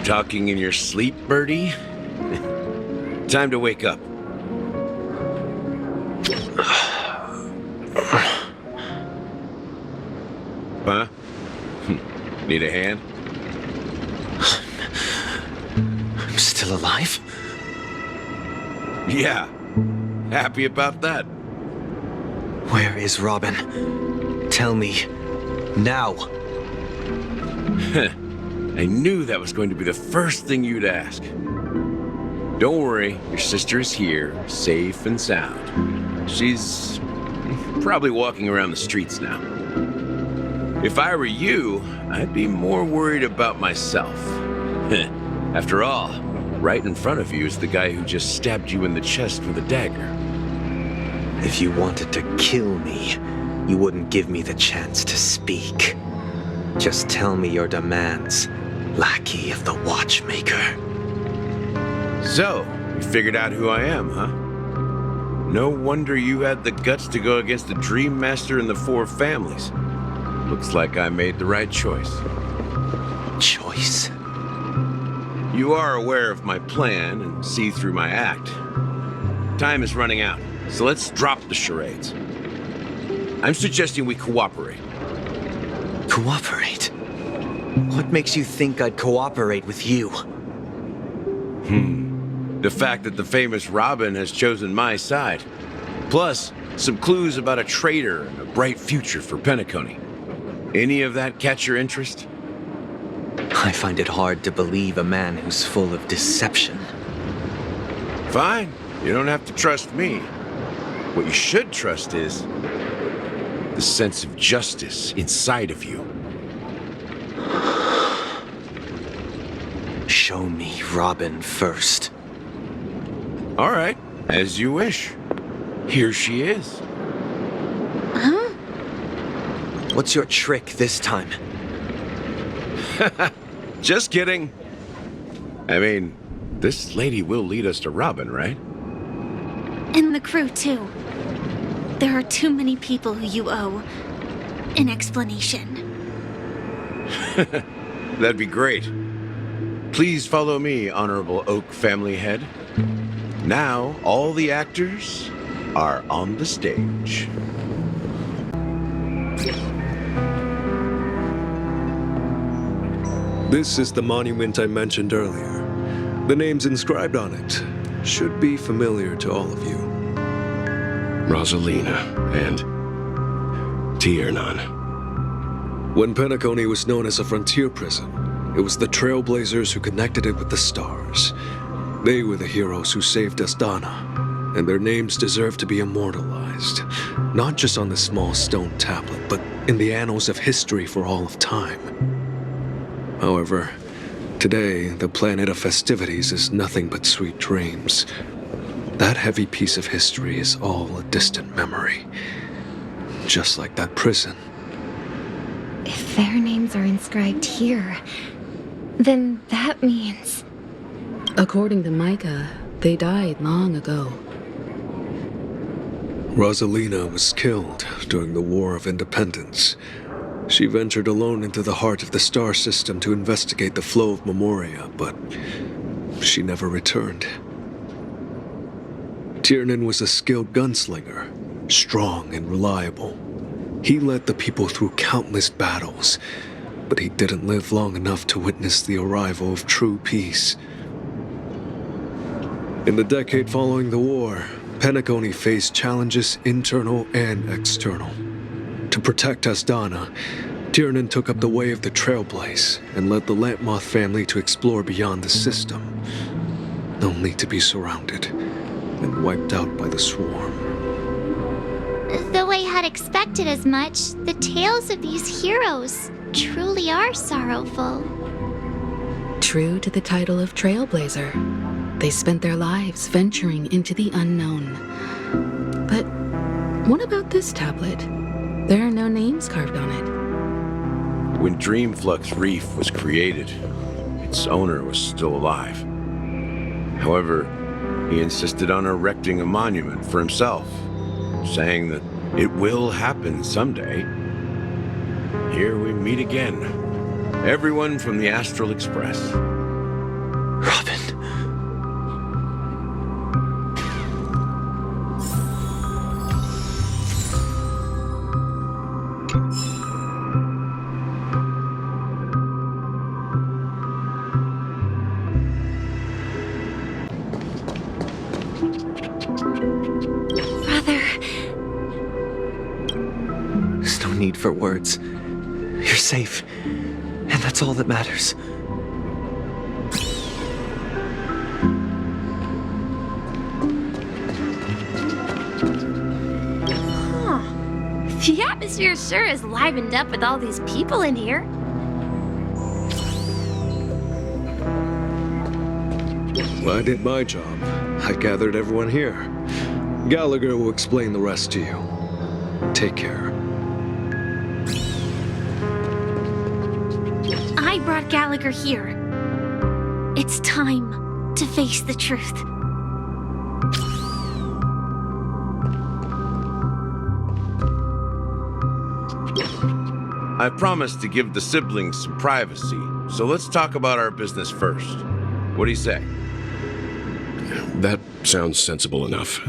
Talking in your sleep, birdie? Time to wake up. Huh? Need a hand? I'm still alive? Yeah. Happy about that. Where is Robin? Tell me. Now. I knew that was going to be the first thing you'd ask. Don't worry, your sister is here, safe and sound. She's probably walking around the streets now. If I were you, I'd be more worried about myself. After all, right in front of you is the guy who just stabbed you in the chest with a dagger. If you wanted to kill me, you wouldn't give me the chance to speak. Just tell me your demands, lackey of the watchmaker. So, you figured out who I am, huh? No wonder you had the guts to go against the Dream Master and the Four Families. Looks like I made the right choice. Choice? You are aware of my plan and see through my act. Time is running out, so let's drop the charades. I'm suggesting we cooperate. Cooperate? What makes you think I'd cooperate with you? The fact that the famous Robin has chosen my side. Plus, some clues about a traitor and a bright future for Penacony. Any of that catch your interest? I find it hard to believe a man who's full of deception. Fine. You don't have to trust me. What you should trust is the sense of justice inside of you. Show me Robin first. All right, as you wish. Here she is. Huh? What's your trick this time? Just kidding. I mean, this lady will lead us to Robin, right? And the crew, too. There are too many people who you owe an explanation. That'd be great. Please follow me, Honorable Oak Family Head. Now, all the actors are on the stage. This is the monument I mentioned earlier. The names inscribed on it should be familiar to all of you. Rosalina and Tiernan. When Penacony was known as a frontier prison, it was the Trailblazers who connected it with the stars. They were the heroes who saved Astana, and their names deserve to be immortalized, not just on the small stone tablet, but in the annals of history for all of time. However, today, the planet of festivities is nothing but sweet dreams. That heavy piece of history is all a distant memory. Just like that prison. If their names are inscribed here, then that means... According to Micah, they died long ago. Rosalina was killed during the War of Independence. She ventured alone into the heart of the star system to investigate the flow of Memoria, but she never returned. Tiernan was a skilled gunslinger, strong and reliable. He led the people through countless battles, but he didn't live long enough to witness the arrival of true peace. In the decade following the war, Penacony faced challenges internal and external. To protect Astana, Tiernan took up the way of the Trailblaze and led the Lampmoth family to explore beyond the system, only to be surrounded and wiped out by the swarm. Though I had expected as much, the tales of these heroes truly are sorrowful. True to the title of Trailblazer, they spent their lives venturing into the unknown. But what about this tablet? There are no names carved on it. When Dreamflux Reef was created, its owner was still alive. However, he insisted on erecting a monument for himself, saying that it will happen someday. Here we meet again. Everyone from the Astral Express. for words. You're safe, and that's all that matters. The atmosphere sure is livened up with all these people in here. Well, I did my job. I gathered everyone here. Gallagher will explain the rest to you. Take care. I brought Gallagher here. It's time to face the truth. I promised to give the siblings some privacy, so let's talk about our business first. What do you say? That sounds sensible enough.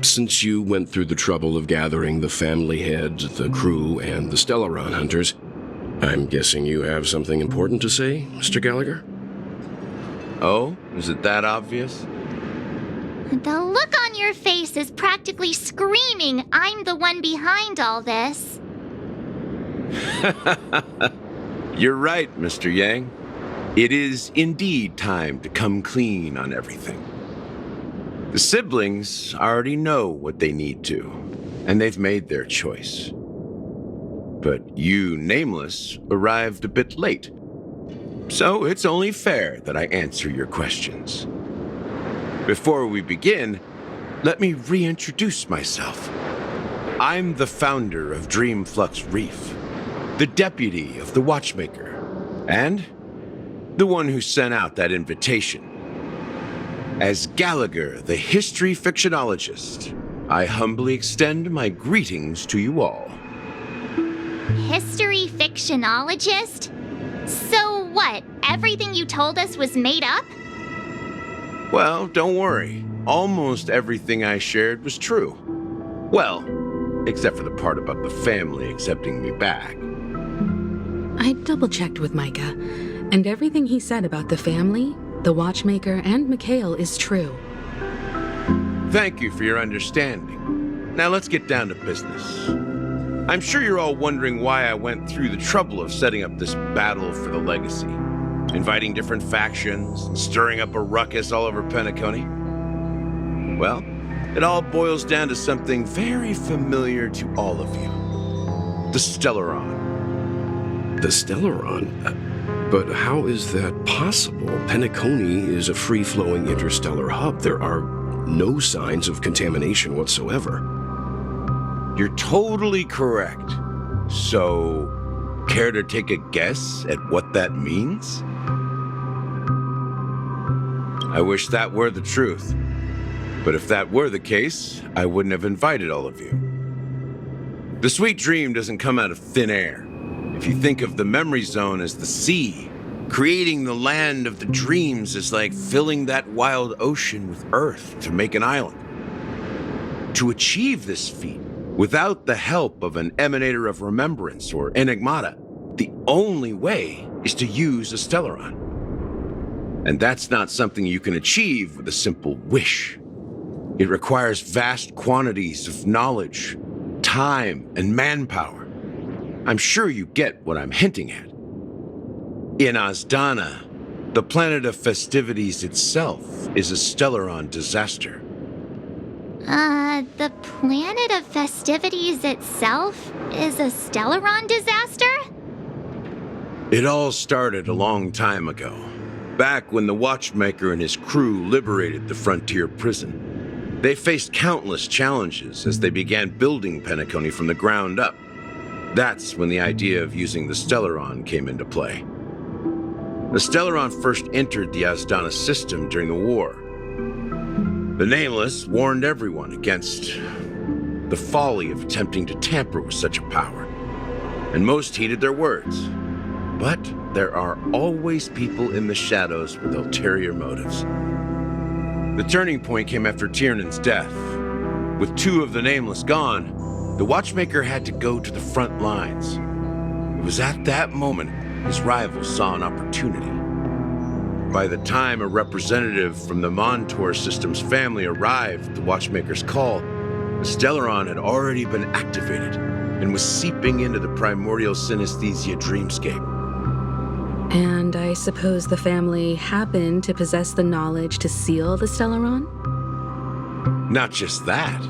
Since you went through the trouble of gathering the family heads, the crew, and the Stellaron hunters, I'm guessing you have something important to say, Mr. Gallagher? Oh, is it that obvious? The look on your face is practically screaming, I'm the one behind all this. You're right, Mr. Yang. It is indeed time to come clean on everything. The siblings already know what they need to, and they've made their choice. But you, Nameless, arrived a bit late. So it's only fair that I answer your questions. Before we begin, let me reintroduce myself. I'm the founder of Dreamflux Reef, the deputy of the Watchmaker, and the one who sent out that invitation. As Gallagher, the history fictionologist, I humbly extend my greetings to you all. History fictionologist? So what, everything you told us was made up? Well, don't worry. Almost everything I shared was true. Well, except for the part about the family accepting me back. I double-checked with Micah, and everything he said about the family, the Watchmaker, and Mikhail is true. Thank you for your understanding. Now let's get down to business. I'm sure you're all wondering why I went through the trouble of setting up this battle for the legacy, inviting different factions and stirring up a ruckus all over Penacony. Well, it all boils down to something very familiar to all of you. The Stellaron. The Stellaron? But how is that possible? Penacony is a free-flowing interstellar hub. There are no signs of contamination whatsoever. You're totally correct. So, care to take a guess at what that means? I wish that were the truth. But if that were the case, I wouldn't have invited all of you. The sweet dream doesn't come out of thin air. If you think of the memory zone as the sea, creating the land of the dreams is like filling that wild ocean with earth to make an island. To achieve this feat, without the help of an emanator of remembrance or enigmata, the only way is to use a Stellaron. And that's not something you can achieve with a simple wish. It requires vast quantities of knowledge, time, and manpower. I'm sure you get what I'm hinting at. In Asdana, the planet of festivities itself is a Stellaron disaster. The planet of festivities itself is a Stellaron disaster? It all started a long time ago, back when the Watchmaker and his crew liberated the frontier prison. They faced countless challenges as they began building Penacony from the ground up. That's when the idea of using the Stellaron came into play. The Stellaron first entered the Asdana system during the war. The Nameless warned everyone against the folly of attempting to tamper with such a power, and most heeded their words. But there are always people in the shadows with ulterior motives. The turning point came after Tiernan's death. With two of the Nameless gone, the Watchmaker had to go to the front lines. It was at that moment his rivals saw an opportunity. By the time a representative from the Montour Systems family arrived at the Watchmaker's call, the Stellaron had already been activated, and was seeping into the primordial synesthesia dreamscape. And I suppose the family happened to possess the knowledge to seal the Stellaron? Not just that.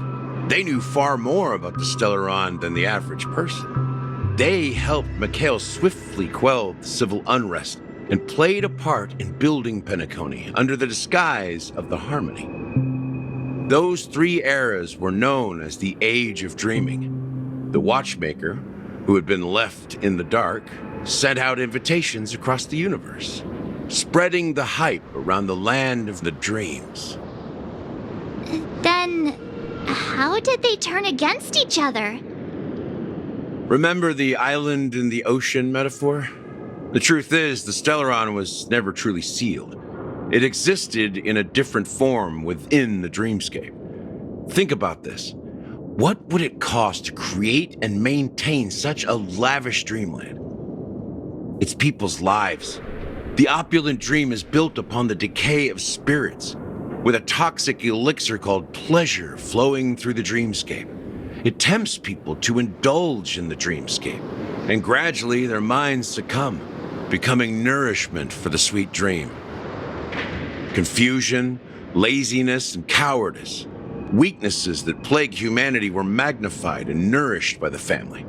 They knew far more about the Stellaron than the average person. They helped Mikhail swiftly quell the civil unrest and played a part in building Penacony under the disguise of the Harmony. Those 3 eras were known as the Age of Dreaming. The Watchmaker, who had been left in the dark, sent out invitations across the universe, spreading the hype around the land of the dreams. Then, how did they turn against each other? Remember the island in the ocean metaphor? The truth is, the Stellaron was never truly sealed. It existed in a different form within the dreamscape. Think about this. What would it cost to create and maintain such a lavish dreamland? It's people's lives. The opulent dream is built upon the decay of spirits, with a toxic elixir called pleasure flowing through the dreamscape. It tempts people to indulge in the dreamscape, and gradually their minds succumb, becoming nourishment for the sweet dream. Confusion, laziness, and cowardice, weaknesses that plague humanity, were magnified and nourished by the family.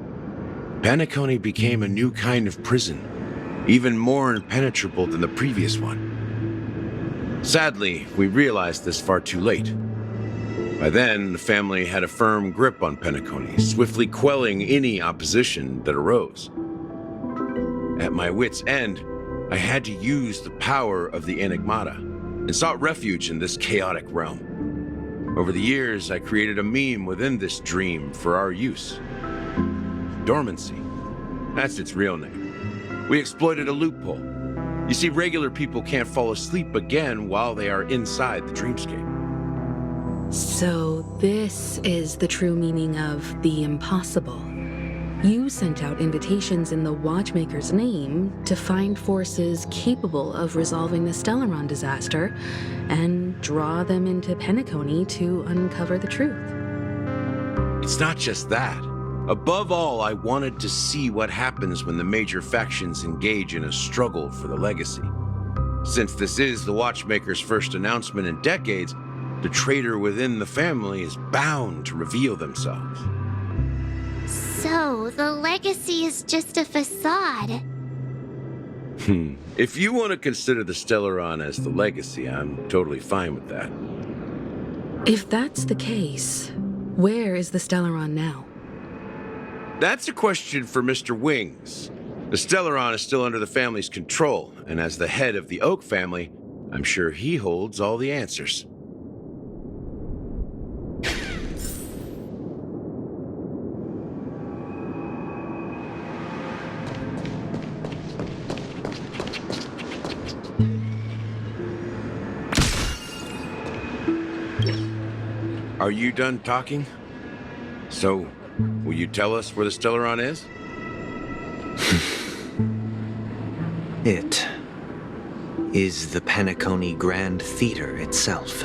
Penacony became a new kind of prison, even more impenetrable than the previous one. Sadly, we realized this far too late. By then, the family had a firm grip on Penacony, swiftly quelling any opposition that arose. At my wit's end, I had to use the power of the Enigmata, and sought refuge in this chaotic realm. Over the years, I created a meme within this dream for our use. Dormancy. That's its real name. We exploited a loophole. You see, regular people can't fall asleep again while they are inside the dreamscape. So this is the true meaning of the impossible. You sent out invitations in the Watchmaker's name to find forces capable of resolving the Stellaron disaster and draw them into Penacony to uncover the truth. It's not just that. Above all, I wanted to see what happens when the major factions engage in a struggle for the legacy. Since this is the Watchmaker's first announcement in decades, the traitor within the family is bound to reveal themselves. So, the legacy is just a facade. If you want to consider the Stellaron as the legacy, I'm totally fine with that. If that's the case, where is the Stellaron now? That's a question for Mr. Wings. The Stellaron is still under the family's control, and as the head of the Oak family, I'm sure he holds all the answers. Are you done talking? So, will you tell us where the Stellaron is? It is the Penacony Grand Theater itself.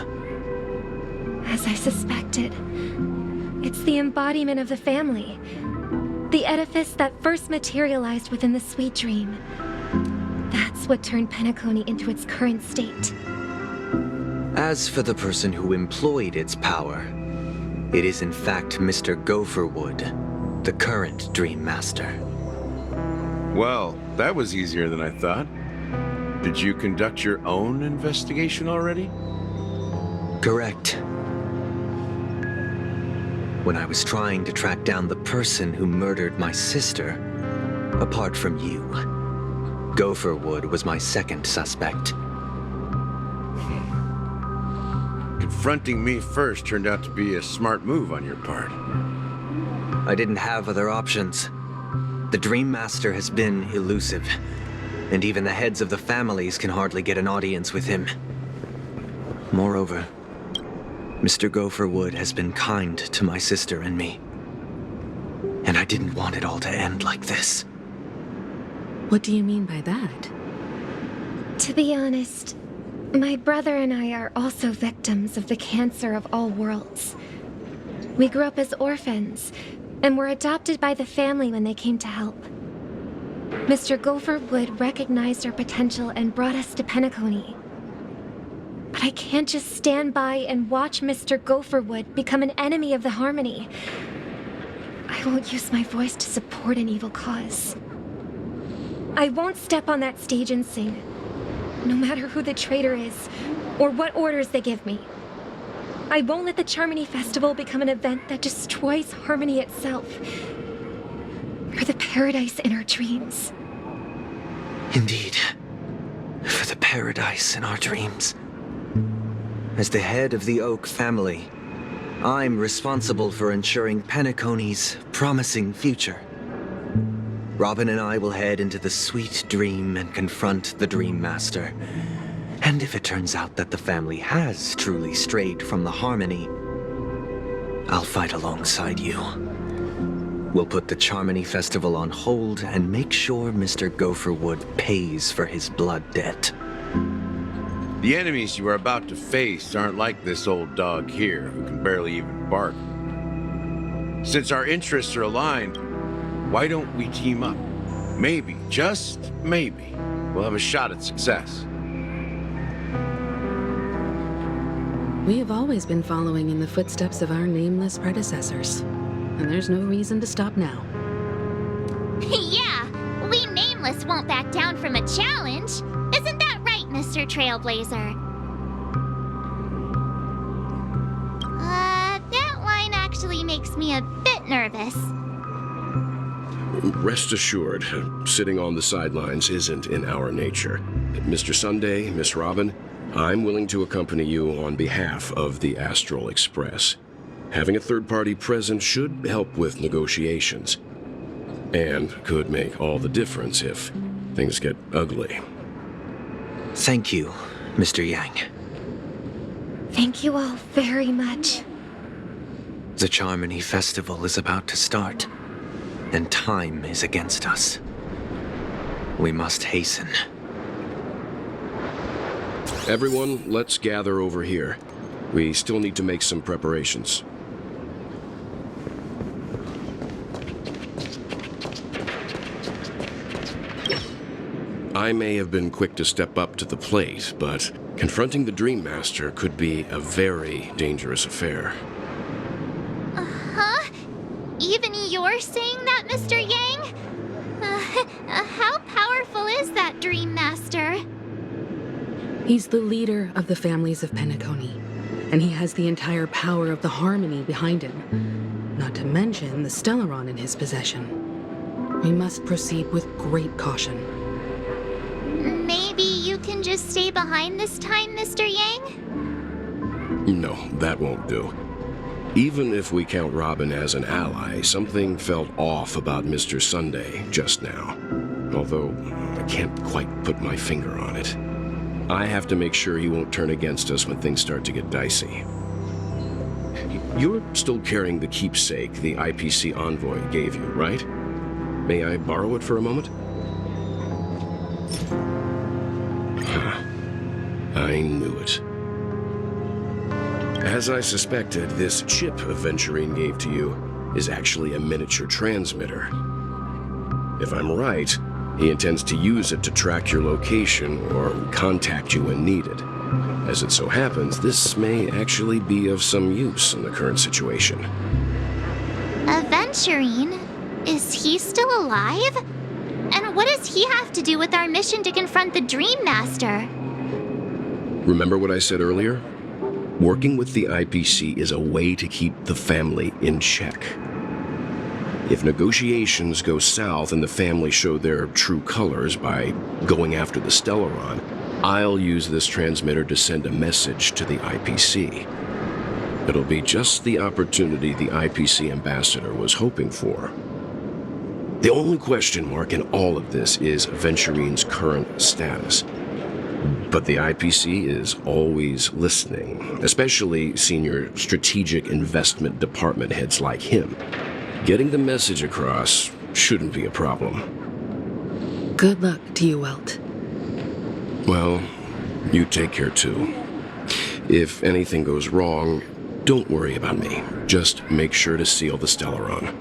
As I suspected, it's the embodiment of the family. The edifice that first materialized within the sweet dream. That's what turned Penacony into its current state. As for the person who employed its power, it is in fact Mr. Gopherwood, the current Dream Master. Well, that was easier than I thought. Did you conduct your own investigation already? Correct. When I was trying to track down the person who murdered my sister, apart from you, Gopherwood was my second suspect. Confronting me first turned out to be a smart move on your part. I didn't have other options. The Dream Master has been elusive, and even the heads of the families can hardly get an audience with him. Moreover, Mr. Gopherwood has been kind to my sister and me, and I didn't want it all to end like this. What do you mean by that? To be honest, my brother and I are also victims of the cancer of all worlds. We grew up as orphans, and were adopted by the family when they came to help. Mr. Gopher Wood recognized our potential and brought us to Penacony. But I can't just stand by and watch Mr. Gopherwood become an enemy of the Harmony. I won't use my voice to support an evil cause. I won't step on that stage and sing, no matter who the traitor is, or what orders they give me. I won't let the Charmony Festival become an event that destroys Harmony itself, or the paradise in our dreams. Indeed. For the paradise in our dreams. As the head of the Oak family, I'm responsible for ensuring Penacony's promising future. Robin and I will head into the Sweet Dream and confront the Dream Master. And if it turns out that the family has truly strayed from the Harmony, I'll fight alongside you. We'll put the Charmony Festival on hold and make sure Mr. Gopherwood pays for his blood debt. The enemies you are about to face aren't like this old dog here, who can barely even bark. Since our interests are aligned, why don't we team up? Maybe, just maybe, we'll have a shot at success. We have always been following in the footsteps of our nameless predecessors, and there's no reason to stop now. Yeah, we Nameless won't back down from a challenge. Isn't that right, Mr. Trailblazer? That line actually makes me a bit nervous. Rest assured, sitting on the sidelines isn't in our nature. Mr. Sunday, Miss Robin, I'm willing to accompany you on behalf of the Astral Express. Having a third party present should help with negotiations, and could make all the difference if things get ugly. Thank you, Mr. Yang. Thank you all very much. The Charmony Festival is about to start, and time is against us. We must hasten. Everyone, let's gather over here. We still need to make some preparations. I may have been quick to step up to the plate, but confronting the Dream Master could be a very dangerous affair. Huh? Even you're saying that, Mr. Yang? How powerful is that Dream Master? He's the leader of the families of Penacony, and he has the entire power of the Harmony behind him, not to mention the Stellaron in his possession. We must proceed with great caution. Maybe you can just stay behind this time, Mr. Yang? No, that won't do. Even if we count Robin as an ally, something felt off about Mr. Sunday just now. Although, I can't quite put my finger on it. I have to make sure he won't turn against us when things start to get dicey. You're still carrying the keepsake the IPC envoy gave you, right? May I borrow it for a moment? I knew it. As I suspected, this chip Aventurine gave to you is actually a miniature transmitter. If I'm right, he intends to use it to track your location or contact you when needed. As it so happens, this may actually be of some use in the current situation. Aventurine? Is he still alive? And what does he have to do with our mission to confront the Dream Master? Remember what I said earlier? Working with the IPC is a way to keep the family in check. If negotiations go south and the family show their true colors by going after the Stellaron, I'll use this transmitter to send a message to the IPC. It'll be just the opportunity the IPC ambassador was hoping for. The only question mark in all of this is Aventurine's current status. But the IPC is always listening, especially senior strategic investment department heads like him. Getting the message across shouldn't be a problem. Good luck to you, Welt. Well, you take care too. If anything goes wrong, don't worry about me. Just make sure to seal the Stellaron.